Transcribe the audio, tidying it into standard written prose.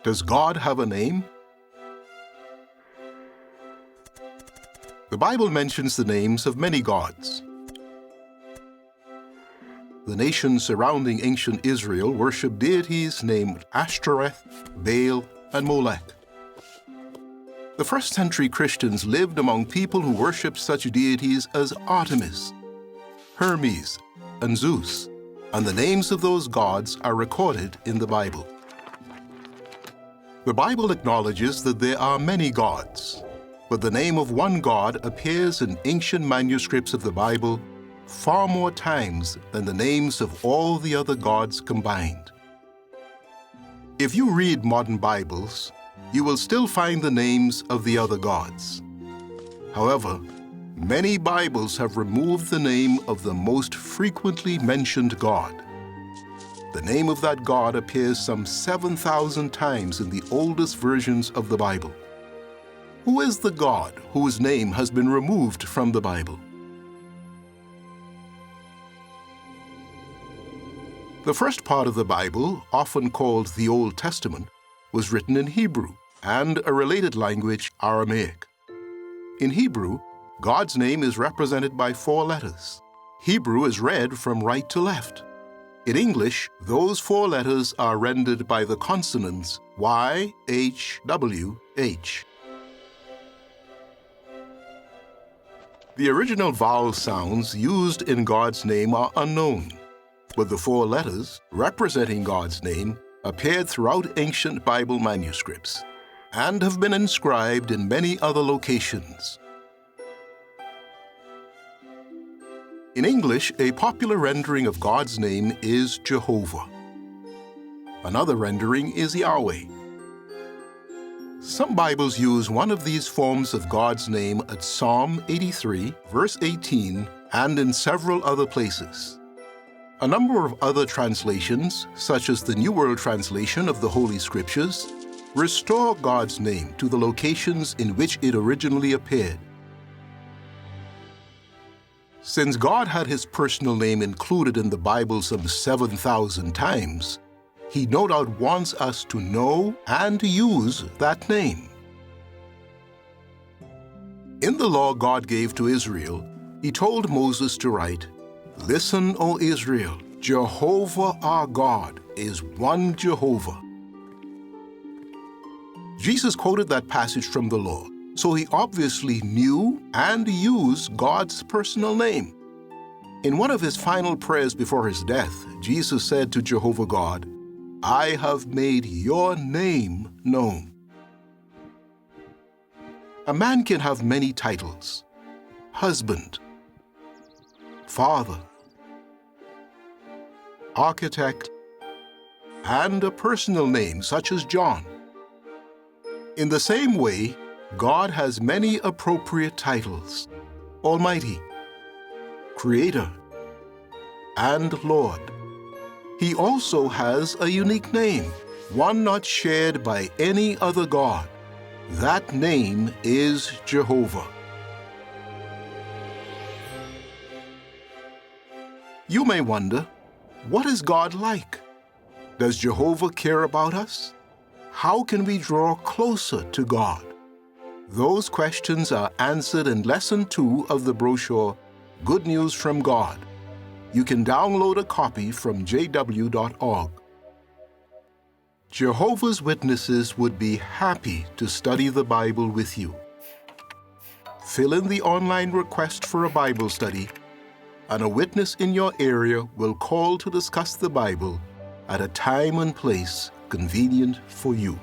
Does God have a name? The Bible mentions the names of many gods. The nations surrounding ancient Israel worshiped deities named Ashtoreth, Baal, and Molech. The first-century Christians lived among people who worshipped such deities as Artemis, Hermes, and Zeus, and the names of those gods are recorded in the Bible. The Bible acknowledges that there are many gods, but the name of one God appears in ancient manuscripts of the Bible far more times than the names of all the other gods combined. If you read modern Bibles, you will still find the names of the other gods. However, many Bibles have removed the name of the most frequently mentioned God. The name of that God appears some 7,000 times in the oldest versions of the Bible. Who is the God whose name has been removed from the Bible? The first part of the Bible, often called the Old Testament, was written in Hebrew and a related language, Aramaic. In Hebrew, God's name is represented by 4 letters. Hebrew is read from right to left. In English, those 4 letters are rendered by the consonants Y, H, W, H. The original vowel sounds used in God's name are unknown, but the 4 letters representing God's name appeared throughout ancient Bible manuscripts and have been inscribed in many other locations. In English, a popular rendering of God's name is Jehovah. Another rendering is Yahweh. Some Bibles use one of these forms of God's name at Psalm 83, verse 18, and in several other places. A number of other translations, such as the New World Translation of the Holy Scriptures, restore God's name to the locations in which it originally appeared. Since God had his personal name included in the Bible some 7,000 times, he no doubt wants us to know and use that name. In the law God gave to Israel, he told Moses to write, "Listen, O Israel, Jehovah our God is one Jehovah." Jesus quoted that passage from the law, so he obviously knew and used God's personal name. In one of his final prayers before his death, Jesus said to Jehovah God, "I have made your name known." A man can have many titles: husband, father, architect, and a personal name such as John. In the same way, God has many appropriate titles: Almighty, Creator, and Lord. He also has a unique name, one not shared by any other God. That name is Jehovah. You may wonder, what is God like? Does Jehovah care about us? How can we draw closer to God? Those questions are answered in Lesson 2 of the brochure, Good News from God. You can download a copy from jw.org. Jehovah's Witnesses would be happy to study the Bible with you. Fill in the online request for a Bible study, and a witness in your area will call to discuss the Bible at a time and place convenient for you.